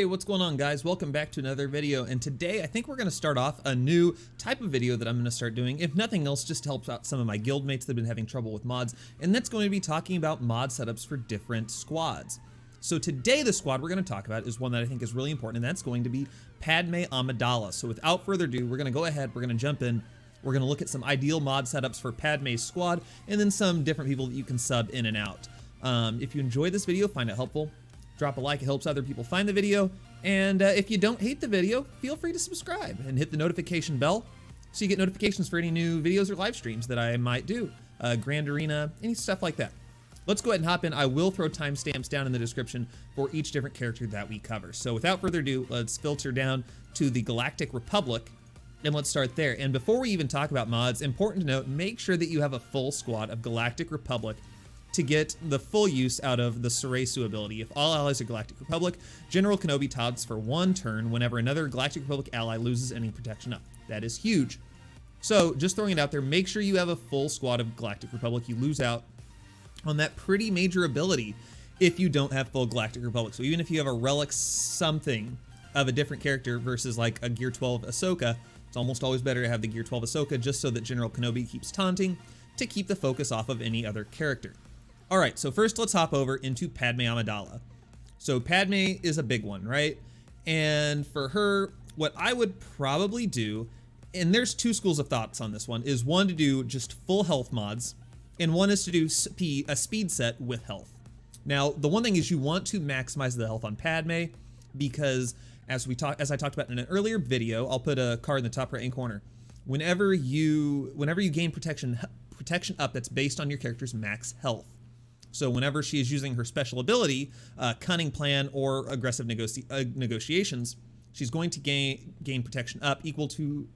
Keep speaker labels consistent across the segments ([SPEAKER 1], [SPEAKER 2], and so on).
[SPEAKER 1] what's going on, guys? Welcome back to another video, and today I think we're going to start off a new type of video that I'm going to start doing, if nothing else, just to help out some of my guildmates that have been having trouble with mods, and that's going to be talking about mod setups for different squads. So today the squad we're going to talk about is one that I think is really important, and that's going to be Padmé Amidala. So without further ado, we're going to go ahead, we're going to jump in, we're going to look at some ideal mod setups for Padmé's squad, and then some different people that you can sub in and out. If you enjoyed this video, find it helpful, drop a like, it helps other people find the video, and if you don't hate the video, feel free to subscribe and hit the notification bell so you get notifications for any new videos or live streams that I might do, Grand Arena, any stuff like that. Let's go ahead and hop in. I will throw timestamps down in the description for each different character that we cover. So without further ado, let's filter down to the Galactic Republic, and let's start there. And before we even talk about mods, important to note, make sure that you have a full squad of Galactic Republic to get the full use out of the Soresu ability. If all allies are Galactic Republic, General Kenobi taunts for 1 turn whenever another Galactic Republic ally loses any protection up. That is huge. So just throwing it out there, make sure you have a full squad of Galactic Republic. You lose out on that pretty major ability if you don't have full Galactic Republic. So even if you have a relic something of a different character versus like a Gear 12 Ahsoka, it's almost always better to have the Gear 12 Ahsoka just so that General Kenobi keeps taunting to keep the focus off of any other character. All right, so first let's hop over into Padmé Amidala. So Padmé is a big one, right? And for her, what I would probably do, and there's 2 schools of thoughts on this one, is one to do just full health mods, and one is to do a speed set with health. Now, the one thing is you want to maximize the health on Padmé because as I talked about in an earlier video, I'll put a card in the top right-hand corner. Whenever you gain protection up that's based on your character's max health. So whenever she is using her special ability, Cunning Plan or Aggressive Negotiations, she's going to gain protection up equal to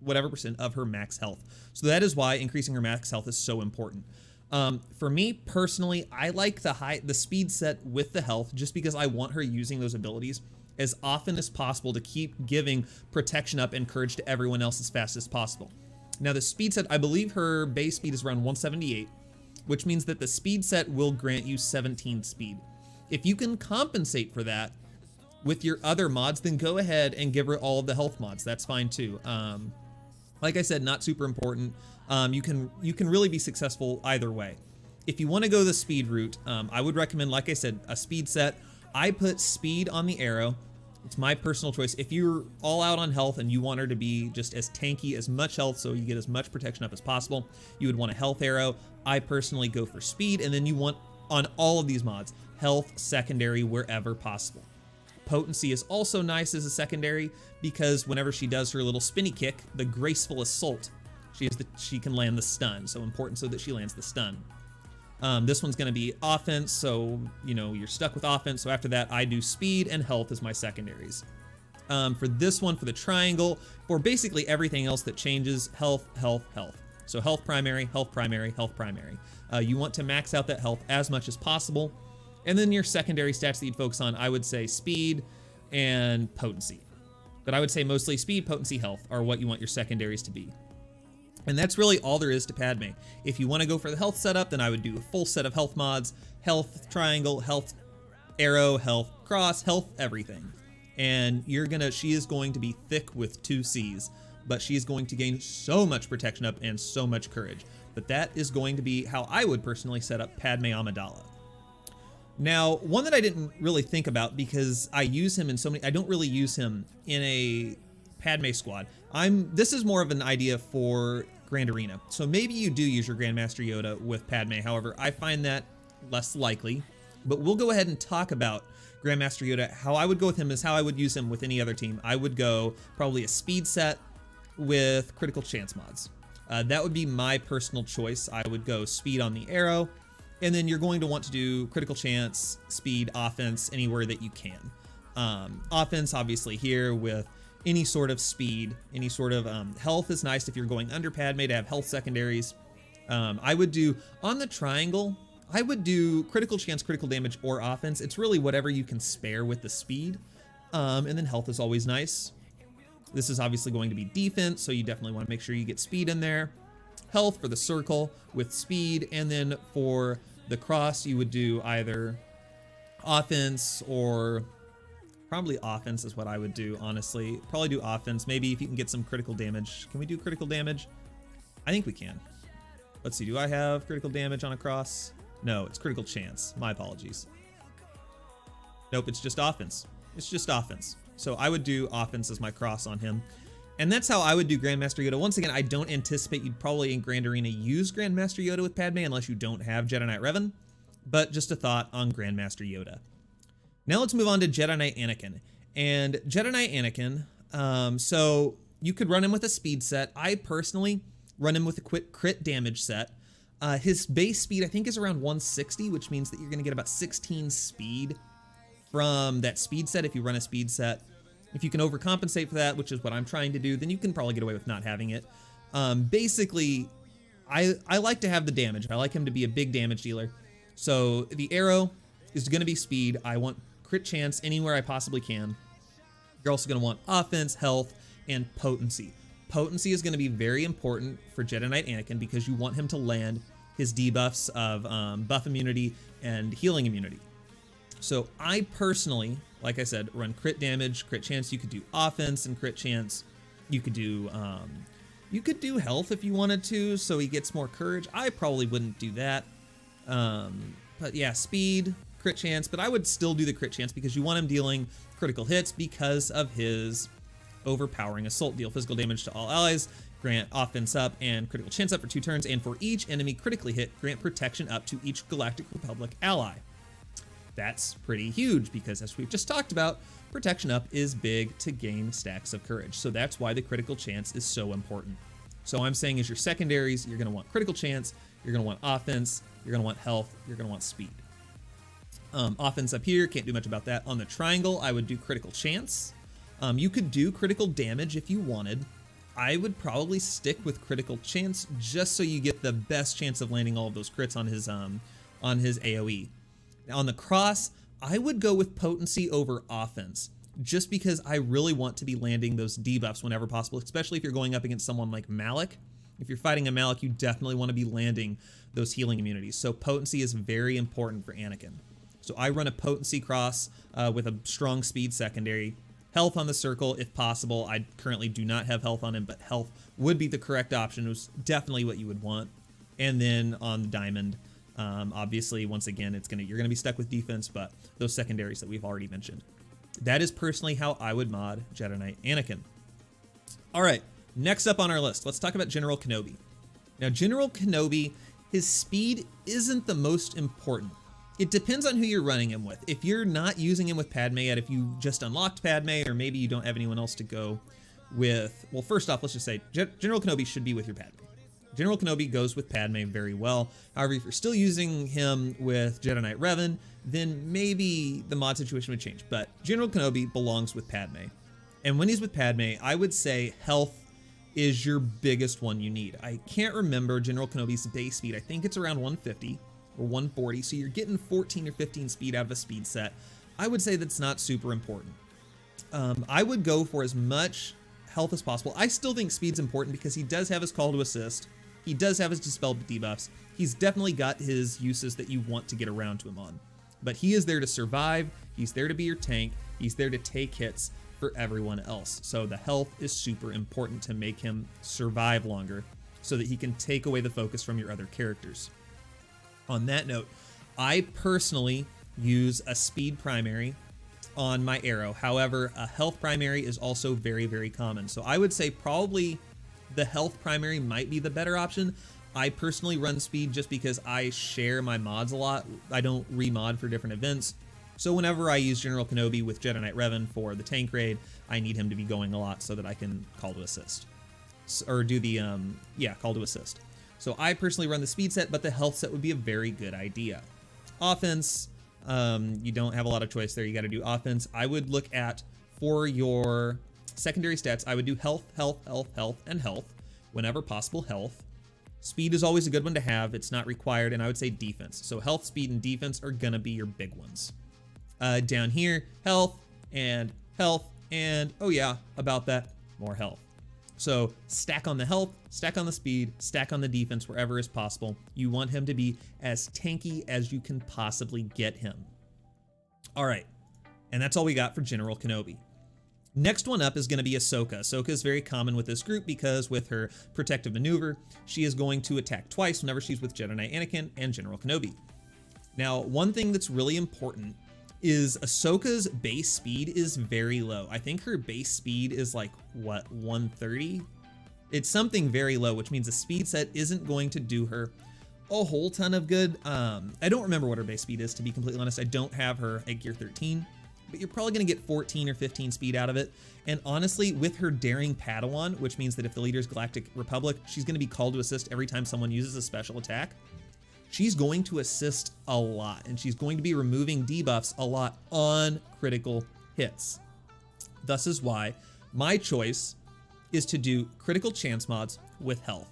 [SPEAKER 1] whatever % of her max health. So that is why increasing her max health is so important. For me personally, I like the speed set with the health just because I want her using those abilities as often as possible to keep giving protection up and courage to everyone else as fast as possible. Now the speed set, I believe her base speed is around 178. Which means that the speed set will grant you 17 speed. If you can compensate for that with your other mods, then go ahead and give her all of the health mods. That's fine too. Like I said, not super important. You can really be successful either way. If you want to go the speed route, I would recommend, like I said, a speed set. I put speed on the arrow. It's my personal choice. If you're all out on health and you want her to be just as tanky, as much health so you get as much protection up as possible, you would want a health arrow. I personally go for speed, and then you want, on all of these mods, health secondary wherever possible. Potency is also nice as a secondary because whenever she does her little spinny kick, the graceful assault, she can land the stun. So important so that she lands the stun. This one's going to be offense, so you're stuck with offense. So after that, I do speed and health as my secondaries. For this one, for the triangle, for basically everything else that changes, health, health, health. So health primary, health primary, health primary. You want to max out that health as much as possible. And then your secondary stats that you'd focus on, I would say speed and potency. But I would say mostly speed, potency, health are what you want your secondaries to be. And that's really all there is to Padmé. If you want to go for the health setup, then I would do a full set of health mods, health triangle, health arrow, health cross, health everything. And she is going to be thick with 2 C's, but she is going to gain so much protection up and so much courage. But that is going to be how I would personally set up Padmé Amidala. Now, one that I didn't really think about because I use him in so many, I don't really use him in a Padmé squad. This is more of an idea for Grand Arena. So maybe you do use your Grandmaster Yoda with Padmé. However, I find that less likely. But we'll go ahead and talk about Grandmaster Yoda. How I would go with him is how I would use him with any other team. I would go probably a speed set with critical chance mods. That would be my personal choice. I would go speed on the arrow, and then you're going to want to do critical chance, speed, offense, anywhere that you can. Offense, obviously here with any sort of speed, any sort of health is nice if you're going under Padmé to have health secondaries. I would do, on the triangle, I would do critical chance, critical damage, or offense. It's really whatever you can spare with the speed. And then health is always nice. This is obviously going to be defense, so you definitely want to make sure you get speed in there. Health for the circle with speed, and then for the cross, you would do either offense or Probably offense is what I would do, honestly. Probably do offense. Maybe if you can get some critical damage. Can we do critical damage? I think we can. Let's see, do I have critical damage on a cross? No, it's critical chance. My apologies. Nope, it's just offense. It's just offense. So I would do offense as my cross on him. And that's how I would do Grandmaster Yoda. Once again, I don't anticipate you'd probably in Grand Arena use Grandmaster Yoda with Padme unless you don't have Jedi Knight Revan. But just a thought on Grandmaster Yoda. Now let's move on to Jedi Knight Anakin. And Jedi Knight Anakin, so you could run him with a speed set. I personally run him with a crit damage set. His base speed, I think, is around 160, which means that you're going to get about 16 speed from that speed set if you run a speed set. If you can overcompensate for that, which is what I'm trying to do, then you can probably get away with not having it. Basically, I like to have the damage. I like him to be a big damage dealer. So the arrow is going to be speed. I want crit chance anywhere I possibly can. You're also going to want offense, health, and potency. Potency is going to be very important for Jedi Knight Anakin because you want him to land his debuffs of buff immunity and healing immunity. So I personally, like I said, run crit damage, crit chance. You could do offense and crit chance. You could do health if you wanted to, so he gets more courage. I probably wouldn't do that. But yeah, speed, crit chance, but I would still do the crit chance because you want him dealing critical hits because of his overpowering assault. Deal physical damage to all allies, grant offense up and critical chance up for 2 turns, and for each enemy critically hit, grant protection up to each Galactic Republic ally. That's pretty huge because, as we've just talked about, protection up is big to gain stacks of courage. So that's why the critical chance is so important. So I'm saying as your secondaries, you're going to want critical chance, you're going to want offense, you're going to want health, you're going to want speed. Offense up here, can't do much about that. On the triangle, I would do critical chance. You could do critical damage if you wanted. I would probably stick with critical chance just so you get the best chance of landing all of those crits on his AoE. Now on the cross, I would go with potency over offense, just because I really want to be landing those debuffs whenever possible, especially if you're going up against someone like Malak. If you're fighting a Malak, you definitely want to be landing those healing immunities. So potency is very important for Anakin. So I run a potency cross with a strong speed secondary. Health on the circle if possible. I currently do not have health on him, but health would be the correct option. It was definitely what you would want. And then on the diamond, obviously, once again, you're gonna be stuck with defense, but those secondaries that we've already mentioned. That is personally how I would mod Jedi Knight Anakin. All right, next up on our list, let's talk about General Kenobi. Now, General Kenobi, his speed isn't the most important. It depends on who you're running him with. If you're not using him with Padme yet, if you just unlocked Padme, or maybe you don't have anyone else to go with, well, first off, let's just say General Kenobi should be with your Padme. General Kenobi goes with Padme very well. However, if you're still using him with Jedi Knight Revan, then maybe the mod situation would change. But General Kenobi belongs with Padme. And when he's with Padme, I would say health is your biggest one you need. I can't remember General Kenobi's base speed. I think it's around 150 or 140. So you're getting 14 or 15 speed out of a speed set. I would say that's not super important. I would go for as much health as possible. I still think speed's important because he does have his call to assist. He does have his dispelled debuffs. He's definitely got his uses that you want to get around to him on. But he is there to survive. He's there to be your tank. He's there to take hits for everyone else. So the health is super important to make him survive longer so that he can take away the focus from your other characters. On that note, I personally use a speed primary on my arrow. However, a health primary is also very, very common. So I would say probably the health primary might be the better option. I personally run speed just because I share my mods a lot. I don't remod for different events. So whenever I use General Kenobi with Jedi Knight Revan for the tank raid, I need him to be going a lot so that I can call to assist. Or do the, call to assist. So I personally run the speed set, but the health set would be a very good idea. Offense, you don't have a lot of choice there. You got to do offense. I would look at, for your secondary stats, I would do health, health, health, health, and health. Whenever possible, health. Speed is always a good one to have. It's not required. And I would say defense. So health, speed, and defense are going to be your big ones. Down here, health, and oh yeah, about that, more health. So stack on the health, stack on the speed, stack on the defense wherever is possible. You want him to be as tanky as you can possibly get him. All right. And that's all we got for General Kenobi. Next one up is going to be Ahsoka. Ahsoka is very common with this group because with her protective maneuver, she is going to attack twice whenever she's with Jedi Knight Anakin and General Kenobi. Now, one thing that's really important is Ahsoka's base speed is very low. I think her base speed is like, what, 130? It's something very low, which means the speed set isn't going to do her a whole ton of good. I don't remember what her base speed is, to be completely honest. I don't have her at gear 13. But you're probably going to get 14 or 15 speed out of it. And honestly, with her daring Padawan, which means that if the leader is Galactic Republic, she's going to be called to assist every time someone uses a special attack. She's going to assist a lot, and she's going to be removing debuffs a lot on critical hits. Thus is why my choice is to do critical chance mods with health.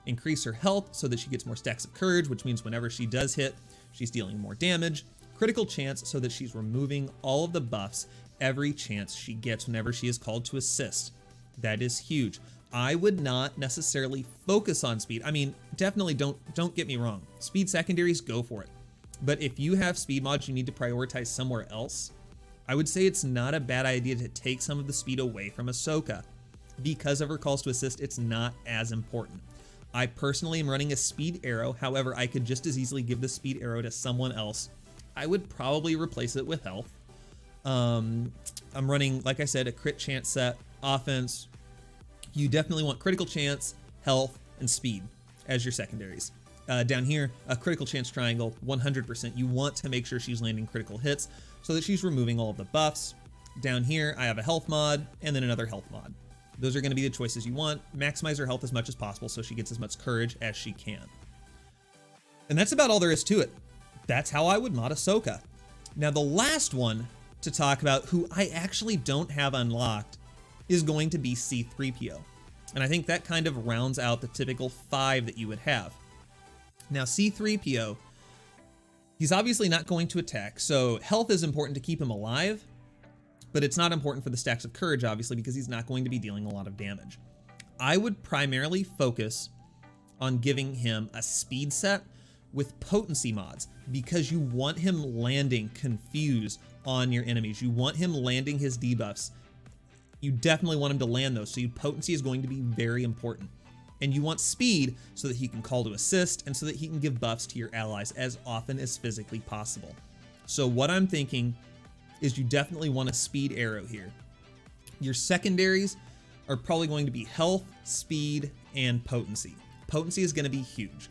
[SPEAKER 1] Increase her health so that she gets more stacks of courage, which means whenever she does hit, she's dealing more damage. Critical chance so that she's removing all of the buffs every chance she gets whenever she is called to assist. That is huge. I would not necessarily focus on speed. I mean, definitely don't get me wrong. Speed secondaries, go for it. But if you have speed mods you need to prioritize somewhere else, I would say it's not a bad idea to take some of the speed away from Ahsoka. Because of her calls to assist, it's not as important. I personally am running a speed arrow. However, I could just as easily give the speed arrow to someone else. I would probably replace it with health. I'm running, like I said, a crit chance set, offense. You definitely want critical chance, health, and speed as your secondaries. Down here, a critical chance triangle, 100%. You want to make sure she's landing critical hits so that she's removing all of the buffs. Down here, I have a health mod and then another health mod. Those are going to be the choices you want. Maximize her health as much as possible so she gets as much courage as she can. And that's about all there is to it. That's how I would mod Ahsoka. Now, the last one to talk about, who I actually don't have unlocked, is going to be C-3PO. And I think that kind of rounds out the typical 5 that you would have. Now, C-3PO, he's obviously not going to attack, so health is important to keep him alive, but it's not important for the stacks of courage, obviously, because he's not going to be dealing a lot of damage. I would primarily focus on giving him a speed set with potency mods, because you want him landing confused on your enemies. You want him landing his debuffs. You definitely want him to land those, so potency is going to be very important. And you want speed so that he can call to assist and so that he can give buffs to your allies as often as physically possible. So what I'm thinking is you definitely want a speed arrow here. Your secondaries are probably going to be health, speed, and potency. Potency is going to be huge.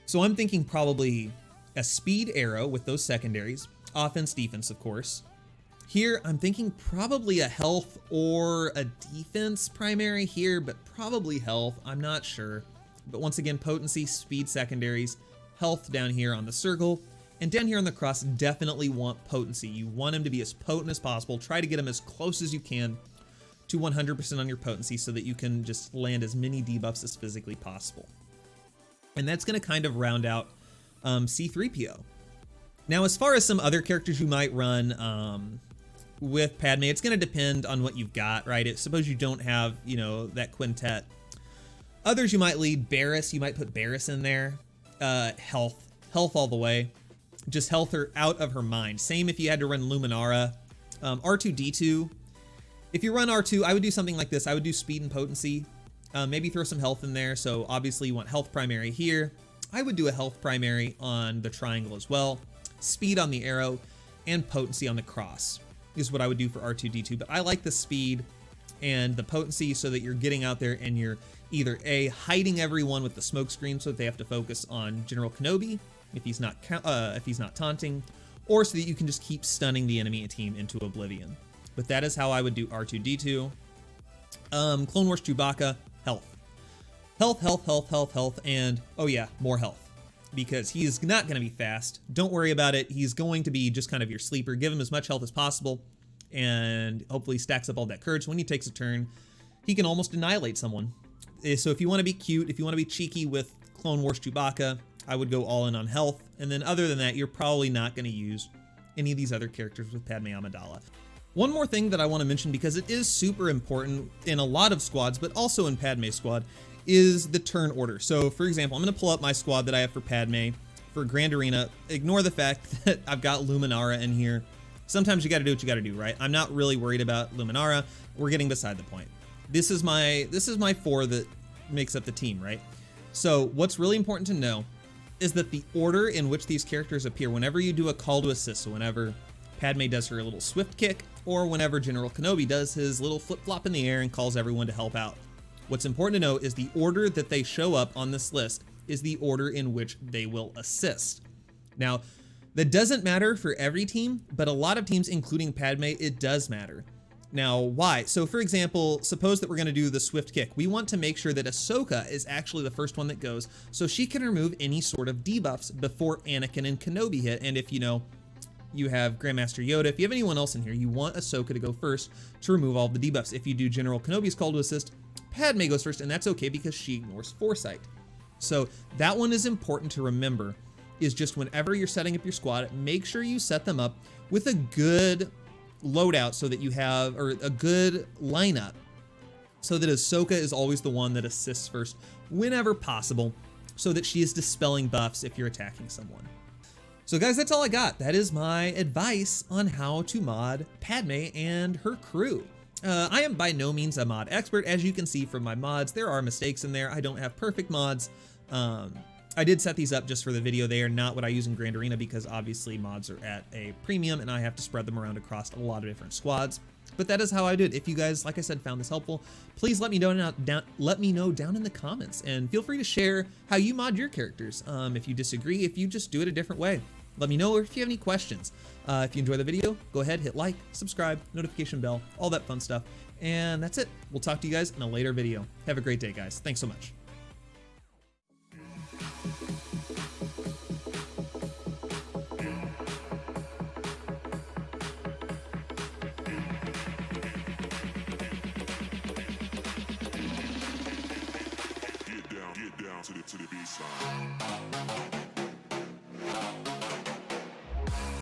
[SPEAKER 1] So I'm thinking probably a speed arrow with those secondaries, offense, defense, of course. Here, I'm thinking probably a health or a defense primary here, but probably health, I'm not sure. But once again, potency, speed secondaries, health down here on the circle, and down here on the cross, definitely want potency. You want him to be as potent as possible. Try to get him as close as you can to 100% on your potency so that you can just land as many debuffs as physically possible. And that's going to kind of round out C-3PO. Now, as far as some other characters you might run with Padme, it's going to depend on what you've got, right? Suppose you don't have, you know, that quintet. Others you might lead Barriss. You might put Barriss in there. Health all the way. Just health her out of her mind. Same if you had to run Luminara. R2-D2. If you run R2, I would do something like this. I would do speed and potency. Maybe throw some health in there. So obviously you want health primary here. I would do a health primary on the triangle as well. Speed on the arrow and potency on the cross is what I would do for R2-D2. But I like the speed and the potency so that you're getting out there and you're either A, hiding everyone with the smoke screen so that they have to focus on General Kenobi if he's not taunting, or so that you can just keep stunning the enemy team into oblivion. But that is how I would do R2-D2. Clone Wars Chewbacca, health. Health, and, oh yeah, more health. Because he's not going to be fast. Don't worry about it. He's going to be just kind of your sleeper. Give him as much health as possible, and hopefully stacks up all that courage. When he takes a turn, he can almost annihilate someone. So if you want to be cute, if you want to be cheeky with Clone Wars Chewbacca, I would go all in on health. And then other than that, you're probably not going to use any of these other characters with Padmé Amidala. One more thing that I want to mention, because it is super important in a lot of squads, but also in Padmé's squad, is the turn order. So for example, I'm going to pull up my squad that I have for Padmé for Grand Arena. Ignore the fact that I've got Luminara in here. sometimes you got to do what you got to do, right? I'm not really worried about Luminara. We're getting beside the point. This is my 4 that makes up the team, right? So what's really important to know is that the order in which these characters appear, whenever you do a call to assist, so whenever Padmé does her little swift kick, or whenever General Kenobi does his little flip-flop in the air and calls everyone to help out. What's important to know is the order that they show up on this list is the order in which they will assist. Now, that doesn't matter for every team, but a lot of teams, including Padmé, it does matter. Now, why? So for example, suppose that we're going to do the swift kick. We want to make sure that Ahsoka is actually the first one that goes, so she can remove any sort of debuffs before Anakin and Kenobi hit. And if you have Grandmaster Yoda, if you have anyone else in here, you want Ahsoka to go first to remove all the debuffs. If you do General Kenobi's call to assist, Padmé goes first, and that's okay because she ignores foresight. So that one is important to remember, is just whenever you're setting up your squad, make sure you set them up with a good loadout so that you have, or a good lineup, so that Ahsoka is always the one that assists first whenever possible, so that she is dispelling buffs if you're attacking someone. So guys, that's all I got. That is my advice on how to mod Padmé and her crew. I am by no means a mod expert. As you can see from my mods, there are mistakes in there. I don't have perfect mods. I did set these up just for the video. They are not what I use in Grand Arena because obviously mods are at a premium and I have to spread them around across a lot of different squads. But that is how I did. If you guys, like I said, found this helpful, please let me know down in the comments, and feel free to share how you mod your characters. If you disagree, if you just do it a different way, let me know, or if you have any questions. If you enjoy the video, go ahead, hit like, subscribe, notification bell, all that fun stuff. And that's it. We'll talk to you guys in a later video. Have a great day, guys. Thanks so much.
[SPEAKER 2] Get down to the B side.